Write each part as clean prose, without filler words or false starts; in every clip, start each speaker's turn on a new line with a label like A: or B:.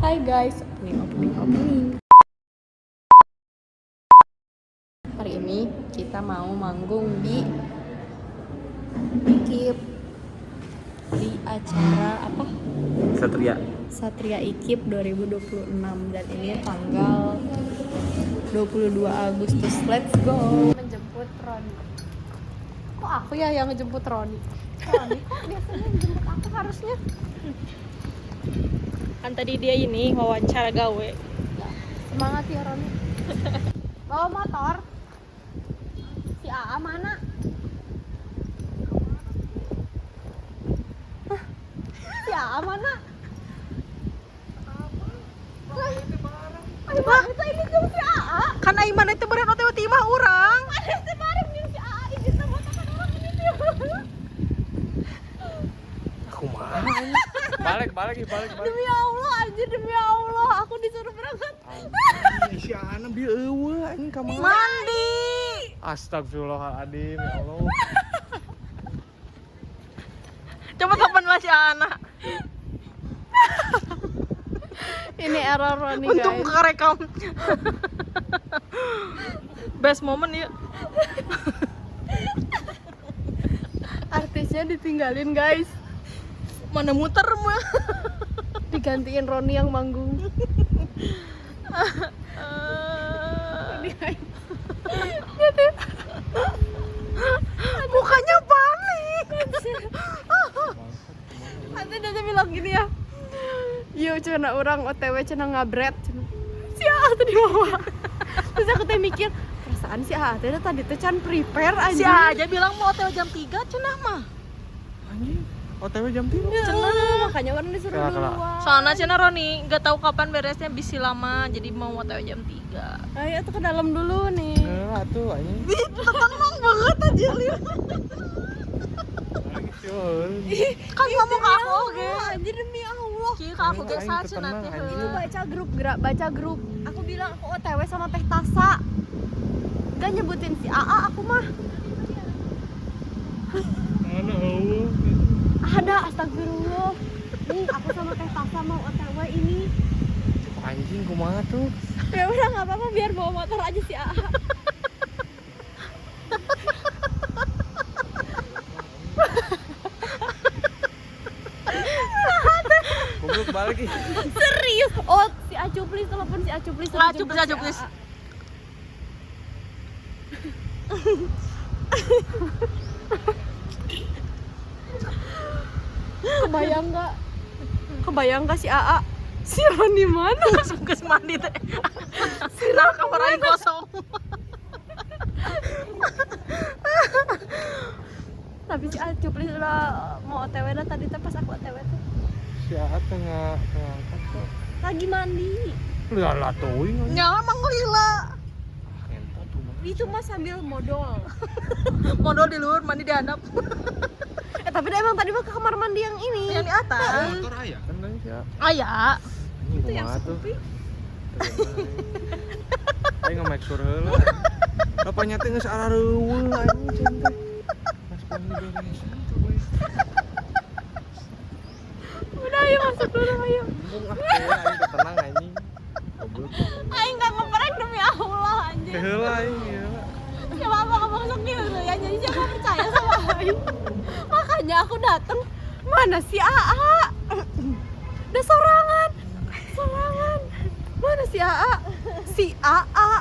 A: Hai guys, opening. Hari ini kita mau manggung di IKIP di acara apa? Satria IKIP 2026 dan ini tanggal 22 Agustus. Let's go. Menjemput Roni. Kok aku ya yang ngejemput Roni? Roni kok biasanya ngejemput aku harusnya?
B: Kan tadi dia ini wawancara gawe.
A: Semangat ya Roni. Bawa motor. Si AA mana? Hah? Si AA mana? Wah, itu ini tuh si AA.
B: Kan Aiman itu beren OTW timah urang.
A: Ada si bareng jeung si AA ini sama teman orang ini tuh.
C: Kumaha? Balik.
A: Demi Allah, anjir demi Allah, aku disuruh berangkat.
C: Si Ana bi eueuh anjing ka mana?
B: Mandi.
C: Astagfirullahaladzim, ya Allah.
B: Coba kapan lah si anak.
A: Ini error Roni
B: Untung
A: guys.
B: kerekam. Best moment ya.
A: Artisnya ditinggalin guys.
B: Mana muter mah.
A: Digantiin Roni yang manggung.
B: Mukanya panik.
A: Nanti dia bilang gini ya. Yo cenah orang OTW cenah ngabret cenah. Si AA tuh di bawah. Terus aku teh mikir, perasaan si AA teh tadi teh can prepare aja.
B: Si aja bilang mau OTW jam 3 cenah mah.
C: Anjing, OTW jam 3.
A: Cenah, makanya orang disuruh
C: Kalah.
A: duluan.
B: Soalnya cenah Roni enggak tahu kapan beresnya bisi lama jadi mau OTW jam 3.
A: Ayo tuh ke dalam dulu nih.
C: Heula tuh anjing.
B: Tenang banget aja lihat. Kan ngomong ke aku oke.
A: Anjir demi Allah.
B: Ki ka aku ge saha cenah teh.
A: Itu baca grup. Aku bilang aku OTW sama Teh Tasa. Gak nyebutin si AA aku mah.
C: Mana eueuh?
A: Ada, astagfirullah. Aku sama Teh Tasa mau OTW ini.
C: Anjing kumaha tuh?
A: Ya udah nggak apa-apa biar bawa motor aja si AA.
C: Goblok balik ih.
A: Serius? Oh si Acu please, telepon si Acu please.
B: Acu please.
A: Kebayang nggak si AA? Si Roni mana?
B: Langsung ke mandi teh. Nah, kamar aing kosong.
A: Tapi si Acu please udah mau OTW dah tadi teh pas aku OTW tuh.
C: Si Aat tengah ngangkat kok.
A: Lagi mandi.
C: Lah teuing anjing.
B: Nya emang lila.
C: Entot tuh mah.
A: Itu mah sambil modal.
B: Modal di luar, mandi di handap.
A: Tapi dia emang tadi mah ke kamar mandi yang ini.
B: Yang di atas.
C: Motor aya kan tadi si Aat.
B: Aya.
A: Itu yang
C: Kumaha tuh?
A: Scoopy.
C: Aing nge-make sure heula. Bapaknya teh geus arareuweung anjing cen teh. Mas pang beres itu we.
A: Udah ayo masuk dulu ayo.
C: Mumpung aing teh tenang anjing. Goblok.
A: Aing enggak ngeprank demi Allah anjir.
C: Heula aing ya.
A: Siapa apa kamu masuk dulu ya. Jadi siapa percaya sama Aing. Makanya aku dateng. Mana si AA? Udah sorangan. Mana si AA? Si AA.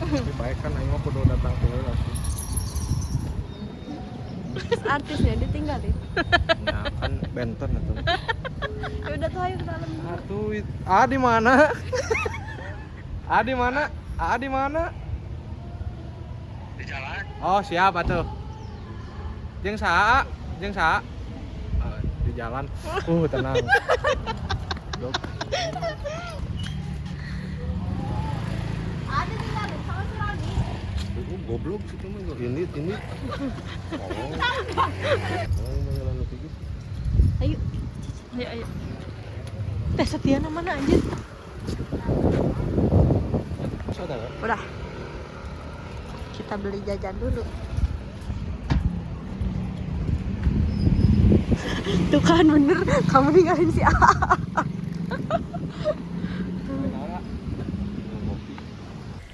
C: Lebih baik kan aing mah kudu datang ke heula sih.
A: Terus artisnya ditinggalin.
C: Ya kan benten atuh.
A: Ya udah tuh ayo ke dalam dulu.
C: Atuh, di mana? Di mana? Di jalan. Oh, siap atuh. Jeung saha? Di jalan. Tenang. Dok.
A: Ada tinggalin sama si Roni.
C: Goblok situ mah ini. Oh. Jalan lebih gitu.
A: Ayo.
B: Teh Setiana mana anjir?
C: Saudara.
B: Udah. Kita beli jajan dulu. Tuh kan bener, kamu ninggalin si A.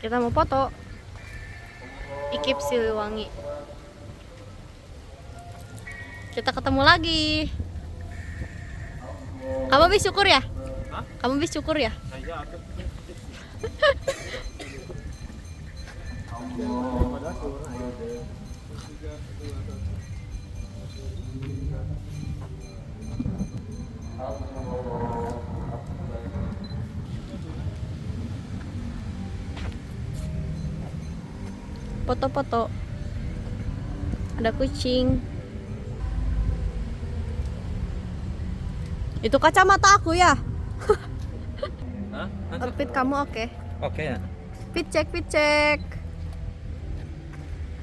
A: Kita mau foto Ikip Siliwangi. Kita ketemu lagi. Kamu habis syukur ya?
C: Hah?
A: Kamu habis syukur ya?
C: Saya akan.
A: Foto-foto. Ada kucing. Itu kacamata aku ya?
C: Hah?
A: Outfit kamu oke.
C: Oke ya.
A: Fit check.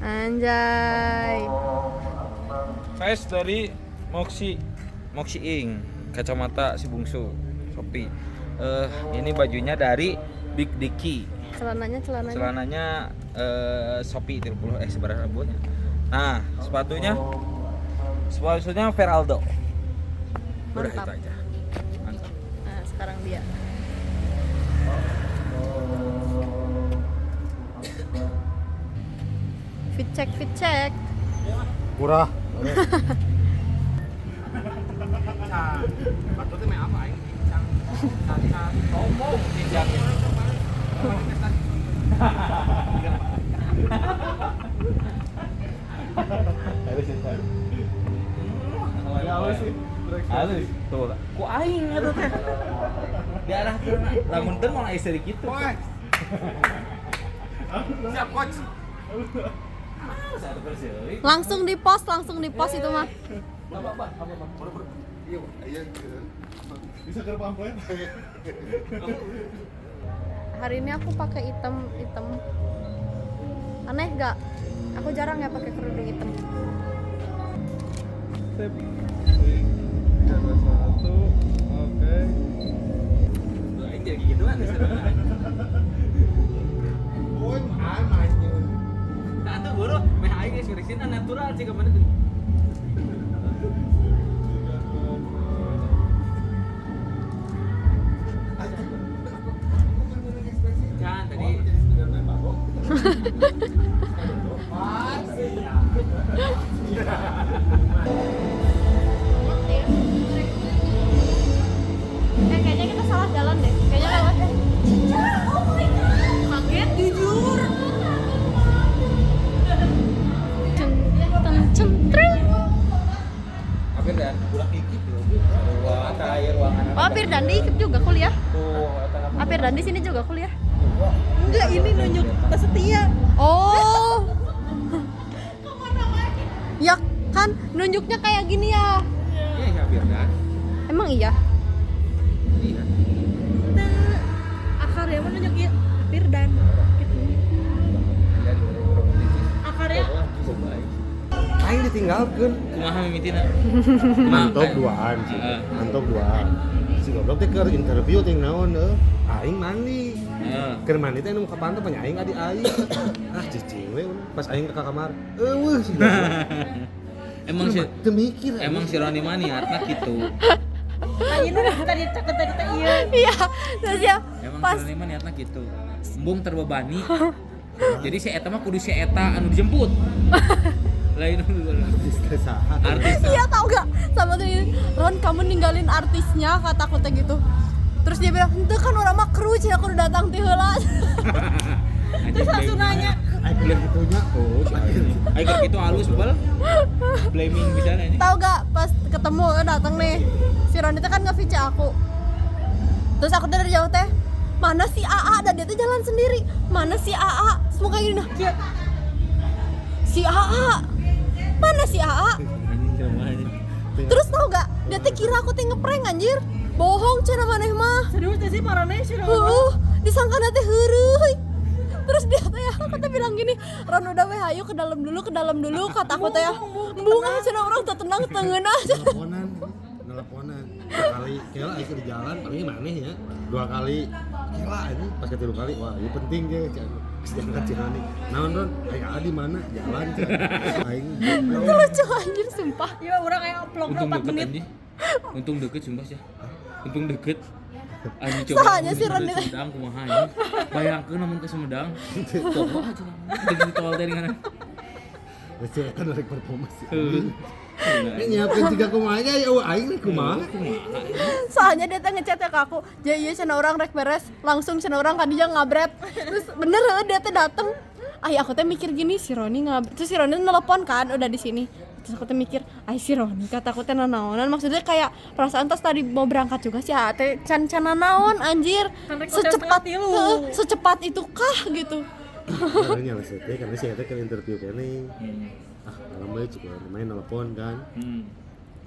A: Anjay.
C: Face dari Moxie Ing, kacamata si bungsu Shopee. Ini bajunya dari Big Dicky. Celananya Shopee 30 sebarang rambutnya. Nah, sepatunya Veraldo. Udah
A: Mantap.
C: itu aja. Mantap.
A: Nah, sekarang dia. Fit check.
D: Murah.
C: Halus tuh. Ku aing eta teh. Di arah teu lamun teu mau istri kitu. Siap coach.
A: Langsung di post itu mah.
D: Bisa ke pamflet.
A: Hari ini aku pakai hitam. Aneh gak? Aku jarang ya pakai kerudung hitam.
C: Sip. Jaga satu. Oke. Aing jadi gituan.
D: Woi, mainnya.
C: Tak tuh buru, meh aing geus ngeureusina natural sih kemana tuh. Kan tadi
A: Kayaknya kita salah jalan deh. Kayaknya lewat deh. Oh my god. Kaget jujur. Centreng.
C: Apir dan budak ikip ruangan air ruangan.
A: Oh, Apir dan di Ikip juga kuliah.
C: Tuh,
A: Apir dan di sini juga kuliah.
B: Enggak, ini nunjuk setia.
A: Oh. Ya kan nunjuknya kayak gini ya.
C: Iya, Apir dan.
A: Emang iya?
C: Iya.
B: Akarnya mah nunjuk ya Firdan gitu. Akarnya
D: Aing ditinggalkeun.
C: Kumaha mimitina?
D: Mantok duaan sih. Mantok duaan. Si goblok teh keur interview ting naon aing mandi.
C: Heeh.
D: Keur mandi teh nu ka pantai nya aing adi aing. Ah cicing we pas aing ke kamar. Eueuh si goblok.
C: Emang si Roni mah niatna kitu.
B: ini tadi cakep tadi teh iya.
A: Iya. Terus ya
C: Emang
A: pas
C: si Roni mah niatna kitu. Embung terbebani. Jadi si eta mah kudu si eta anu dijemput. Lain
D: artis kesahat.
C: artis.
A: iya tau gak sama tuh ini, Ron kamu ninggalin artisnya kata aku teh gitu. Terus dia bilang, "Henteu kan orang mah kru cenah kudu datang ti heula."
B: Terus langsung nanya,
D: Aing bilang gitunya. Oh, si aing.
C: Ayo keur kitu halus bal. Blaming bisa ini.
A: Tahu gak pas ketemu datang nih si Ron itu kan nge-VC aku. Terus aku dari jauh teh, "Mana si AA?" Dan dia tuh jalan sendiri. "Mana si AA?" Semua kayak gini nah. Si AA. Mana si AA?
C: Anjing ceramahnya.
A: Terus tau gak? Dia teh kira aku teh ngeprank anjir. Bohong cenah maneh mah.
B: serius teh sih parane sih.
A: Disangkana teh heureuy. Terus dia teh ya, kata bilang gini, "Ron udah weh ayo ke dalam dulu kata aku teh ya. Embung cenah urang teu tenang teu ngeunah."
D: Nelponan 2 kali kela aing di jalan paling maneh ya 2 kali kela ini pas ke 3 kali wah ini penting ge jangan Cirani naon Ron aing di mana jalan aing
A: Itu lucu anjir sumpah.
B: Iya, orang kayak vlog
C: Untung
B: 4
C: deket
B: menit.
C: anjing. Untung deket sumpah sih. Untung deket.
E: Anjing coba.
A: Soalnya si Roni teh.
E: Sumedang kumaha anjing. Bayangkeun lamun ke Sumedang. Coba aja. Di tol teh dengan.
D: Masih kan rek performa sih.
E: Heuh.
D: Ini nyiapin 3 kumaha aja ya aing nih kumaha.
A: Soalnya dia teh ngechat ke aku, "Jadi ieu cenah urang rek beres, langsung cenah urang kan dia ngabret." Terus bener dia teh dateng. Aku teh mikir gini, si Roni ngabret. Terus si Roni nelpon kan udah di sini. Terus aku teh mikir, si Roni kata aku teh nanaonan, maksudnya kayak perasaan tas tadi mau berangkat juga sih teh can nanaon anjir. Secepat itu kah gitu.
D: Karena nyala sete karena si eta ke interview kene. Alhamdulillah juga main nelpon kan.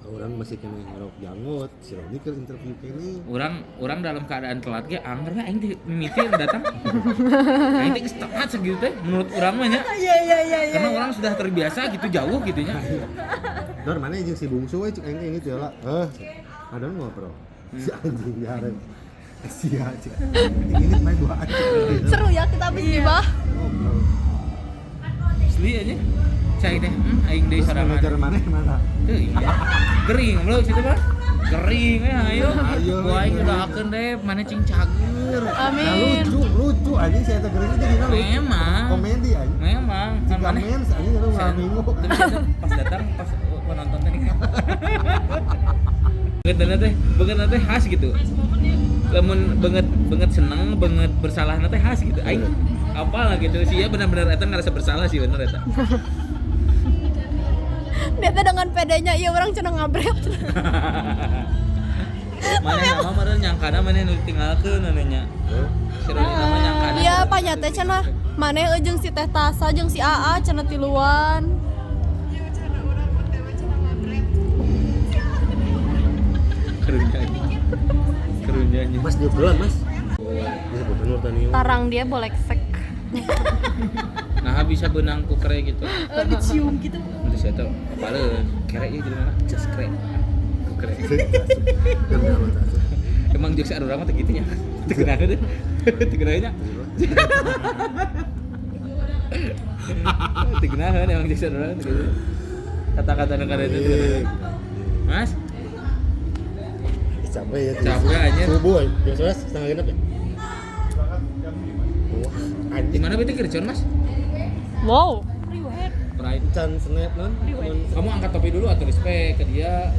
D: Orang masih kena ngarok janggut, si Roni ke interview kene.
E: Orang dalam keadaan telat ge angger we aing teh mimiti datang. Aing teh geus telat segitu teh menurut urang mah nya. Iya. Karena orang sudah terbiasa gitu jauh gitu nya.
D: Dor mana jeung si bungsu we cik aing teh ini teh lah. Adon ngobrol. Si anjing jarang. Sia cik. Ini main dua aja.
A: Seru ya kita habis gibah.
E: Asli aja. Cai teh, aing deui sorangan.
D: Ngajar mana?
E: Tuh iya. Gering belum situ mah. Gering ya ayo. Ku aing doakeun deh mana cing cager.
A: Amin.
D: Lucu anjing si eta gering teh dina lucu.
E: Memang.
D: Komedi anjing.
E: Memang.
D: Si Kamens anjing itu malam minggu.
E: Pas datang pas nonton tadi. Beungeut teh khas gitu. Lamun banget seneng, banget bersalah teh khas gitu. Aing apalah gitu sih ya benar-benar eta ngerasa bersalah sih bener eta.
A: Dia teh dengan pedenya iya orang cenah ngabret.
E: Mana nama meureun nyangkana mana nu tinggalkeun nya. Seru nama nyangkana.
A: Iya panya teh cenah maneh jeung si Teh Tasa jeung si AA cenah tiluan.
E: Kerunya.
D: Mas diugelan Mas. Bisa bener tadi.
A: Tarang dia boleh sek.
E: Nah bisa benang ku kere gitu.
A: Dicium gitu.
E: Terus eta apaleun kere ieu jelema just kere. Ku kere. Emang jokes anu urang mah teh kitu nya. Teu kenal deh. Teu kenal nya. Teu kenal emang jokes anu urang teh kitu. Kata-kata nu kada itu. Mas,
D: Capek ya.
E: capek anjir.
D: Subuh biasanya setengah genap ya.
E: Di mana bete kerjaan, Mas?
A: Wow.
E: Pride.
D: Can snap non.
E: Kamu angkat topi dulu atau respect ke dia?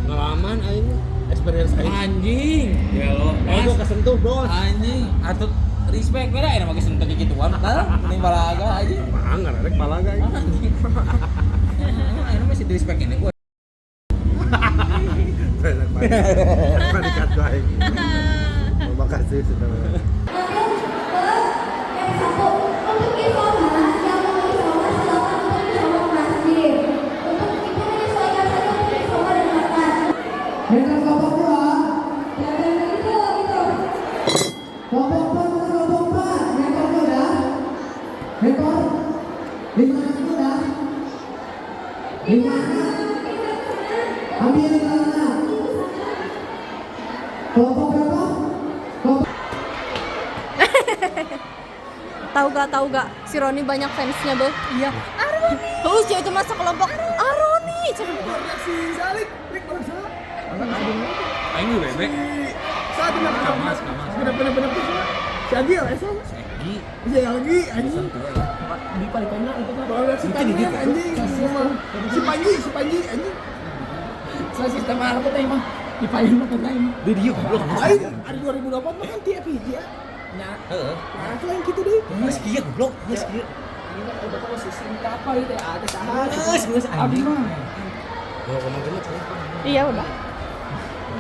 D: Pengalaman aing experience aing.
E: Anjing. Ya lo,
D: Gua kesentuh, Bos.
E: Anjing, atau respect beda ya make sentuh kayak gituan. Ini balaga anjing.
D: Mangga rek balaga aing.
E: Anjing. Ayo masih di respect ini gua.
D: Banyak banget. Panikat aing. Terima kasih sudah.
A: Tahu gak si Roni banyak fansnya bel. Iya. Aroni. Terus dia itu masuk kelompok Aroni.
F: Si Zalik, Rik Barasa.
E: Aing lu bebek.
F: Saat ini
E: Kamas.
F: bener-bener si Agil ya sama.
E: Segi.
F: Si Algi anjing. Di palikona itu kan. Si Tanya anjing. Si Panji anjing. Saya sistem apa teh mah? Di paling mah kata ini.
E: Di dia goblok.
F: Aing ada 2024 mah kan tiap hiji ya. Nya.
E: Heeh.
F: Nah, lain gitu deh.
E: Geus kieu goblok, geus kieu.
F: Ini kan udah kok sistem apa itu ya? Ada saha.
E: Geus
F: Abdi mah.
D: Mau kemana sih?
A: Iya udah.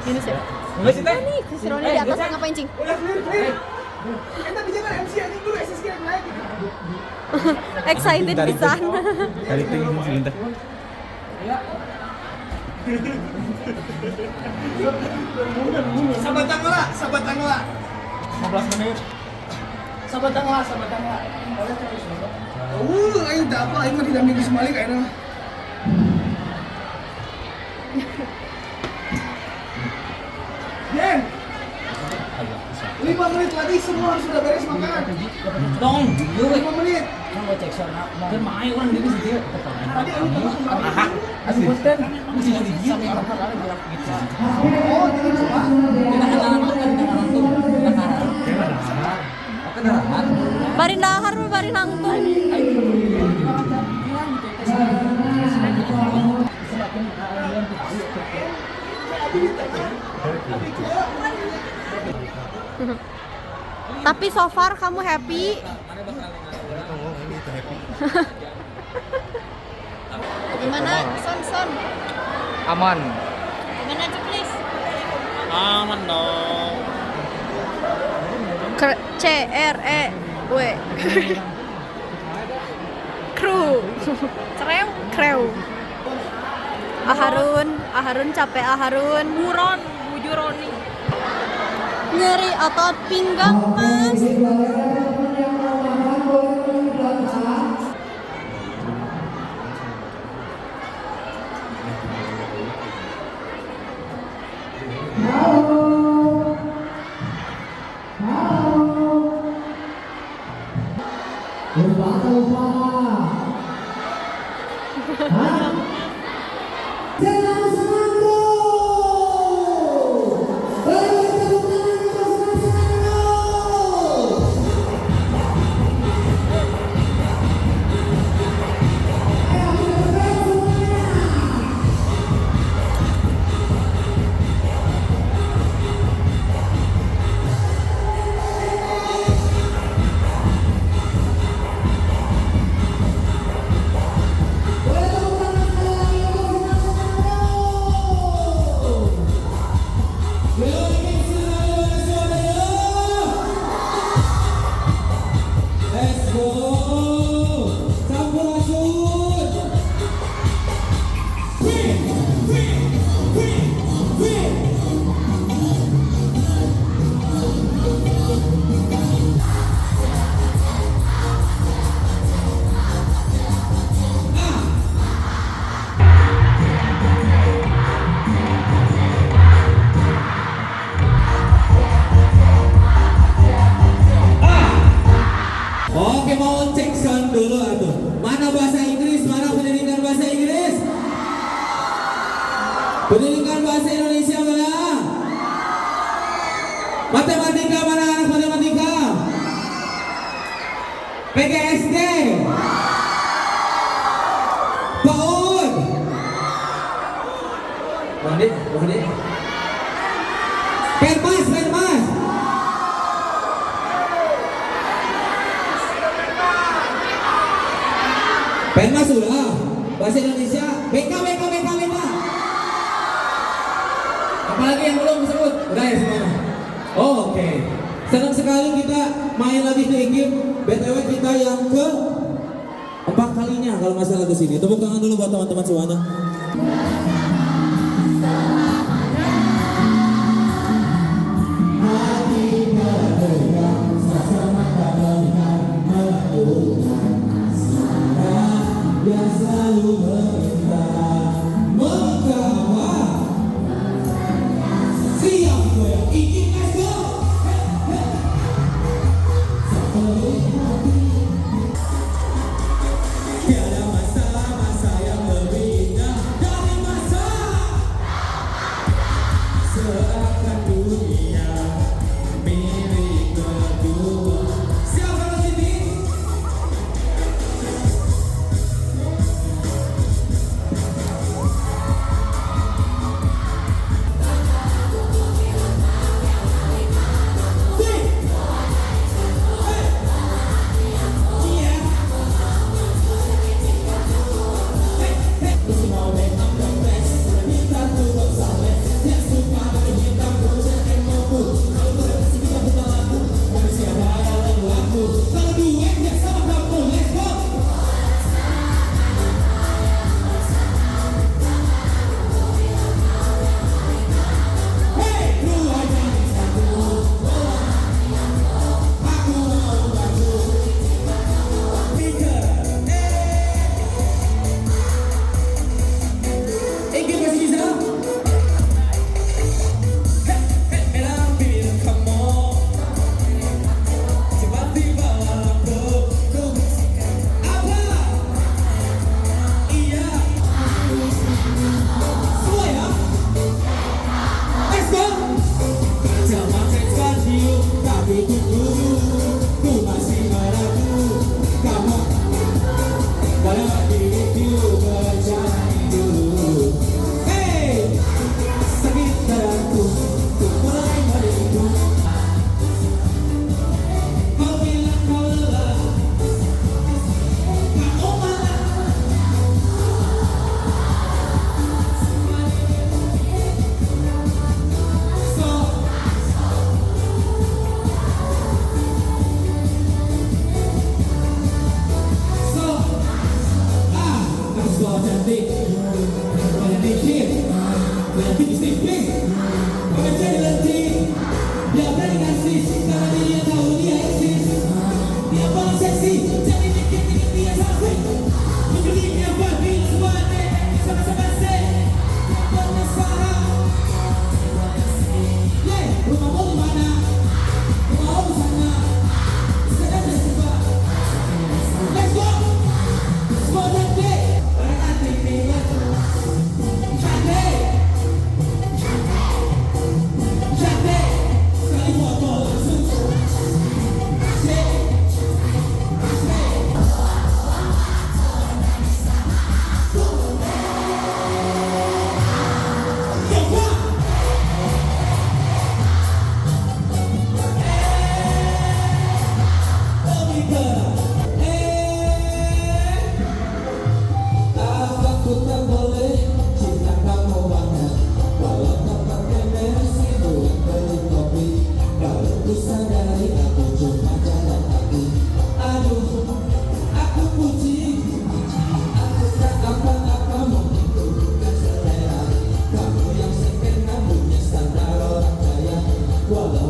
A: Ini sih.
E: Geus teh.
A: Nih si Roni di atas ngapain cing?
F: Udah clear. Kita bicara MC anjing dulu SSK yang naik.
A: Excited pisan.
E: Kali ting sebentar.
F: Sahabat tangla. 15 menit. Sahabat tangla. Aing tak apa, aing mah tidak minggu semali kayaknya. Den. 5 menit lagi semua harus sudah beres makanan.
E: Tong, dieu
F: 5 menit.
E: kan gua cek sana. Kan mae urang di situ.
F: Tadi aing tengah.
E: Aduh, boten. Mesti di dia sampai berapa kali gerak gitu.
F: Oh, jadi cuma
E: Kita kenalan tuh
A: Tapi so far kamu happy? Gimana? Son?
C: Aman.
A: Gimana aja please?
B: Aman dong.
A: CREW. Kru. Krew. Aharun capek Aharun.
B: Buron, bujuroni.
A: Nyeri otot pinggang mas.
G: Oke, mau cek sound dulu atuh. Mana bahasa Inggris, mana pendidikan bahasa Inggris? Pendidikan bahasa Indonesia mana? Matematika mana anak matematika? PGSD. PAUD. Mandi. Permas. Penmas sudah. Bahasa Indonesia. BK. Apalagi yang belum disebut? Udah ya semuanya? Oh, oke. Senang sekali kita main lagi ke IKIP. BTW kita yang ke 4 kalinya kalau nggak salah ke sini. Tepuk tangan dulu buat teman-teman semuanya. Yang selalu berintah mengawal. Siap gue, ingin let's go. Tiada masa yang lebih indah dari masa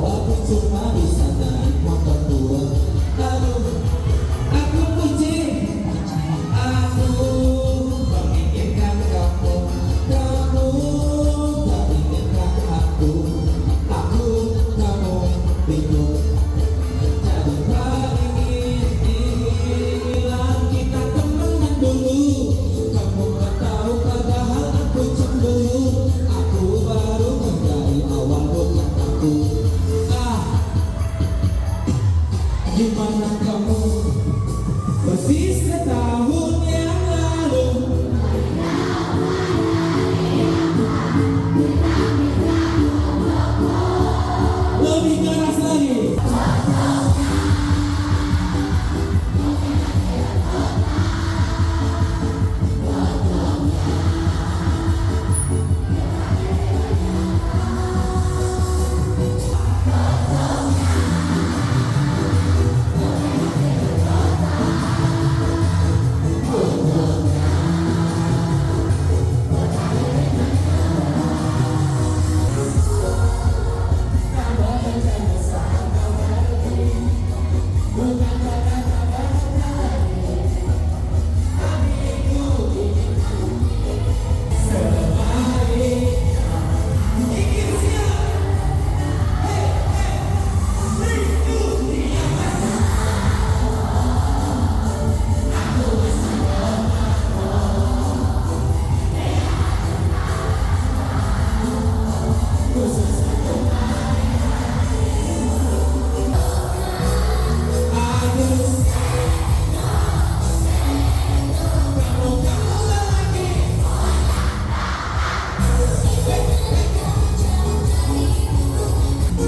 G: aku cuma bisa naik motor tua. Aduh, aku puji, aku menginginkan kamu, kamu tak inginkan aku kamu bingung. Jadi tak ingin hilang kita temenan dulu. Kamu gak tahu padahal aku cemburu. Aku baru menjadi awal bukan aku. Gimana kamu persis setahun yang lalu. Lebih keras lagi.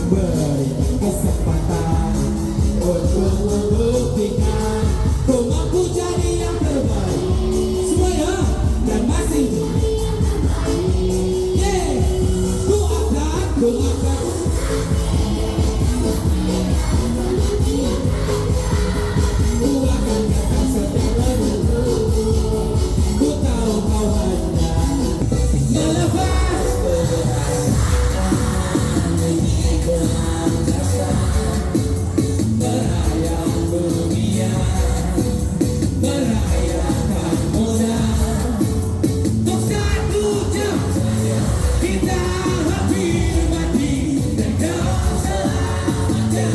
G: Beri kesempatan untuk membuktikan kau mampu jadi yang terbaik. Semuanya dan masih ku akan datang setelah dulu. Ku tahu kau hanya melepas berayam dunia, merayakan moda. Untuk 1 jam saja kita hampir mati. Dan kau selamatkan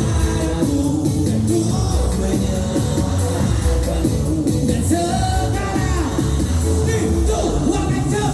G: aku, dan ku menyelamatkanmu. Dan sekarang itu waktu jam.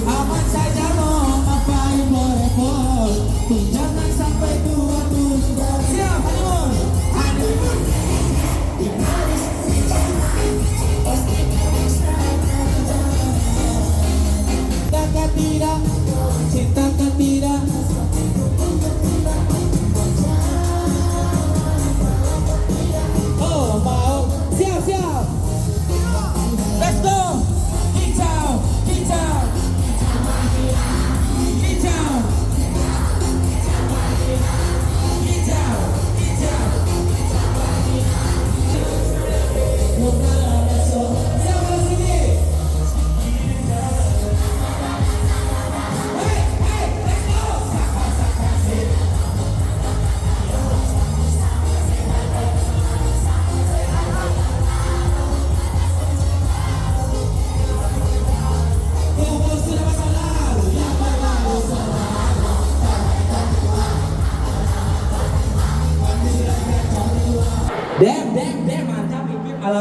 G: Aman saja mau ngapain mau repot. Jangan sampai tua tuh. Siap, honeymoon. Cintakan tidak, cintakan tidak. Oh mau, siap siap. Let's go. Kicau, kicau.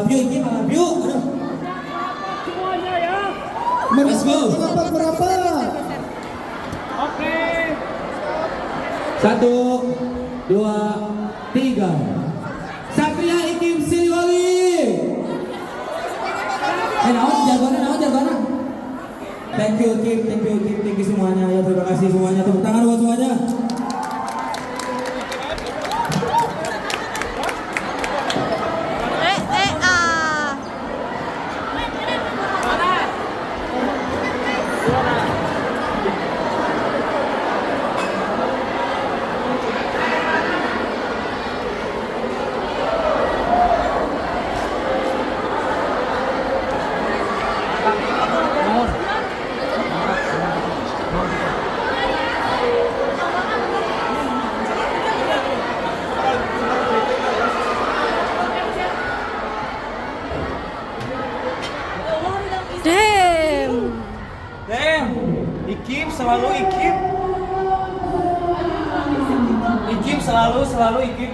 G: love you Ikim, I love you. Aduh. Let's go.
F: Berapa?
B: Oke.
G: 1, 2, 3. Satria Ikim Siliwangi. Jagoan. Thank you Ikim, thank you semuanya. Ya terima kasih semuanya. Tepuk tangan buat semuanya.
C: Ikim selalu Ikim. Ikim selalu Ikim.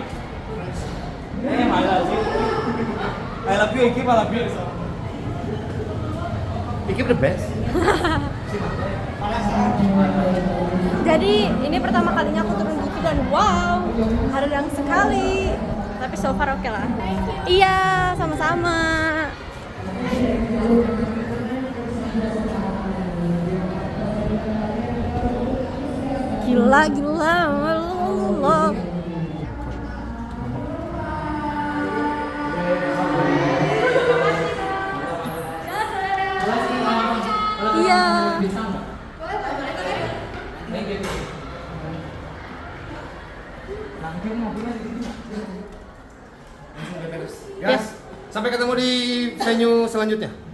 C: I love you Ikim, I love you. Ikim the best.
A: Jadi ini pertama kalinya aku turun bukit dan wow, haruang sekali. Tapi so far oke lah. Iya, sama-sama. Gila. Iya.
D: Guys, sampai ketemu di venue selanjutnya.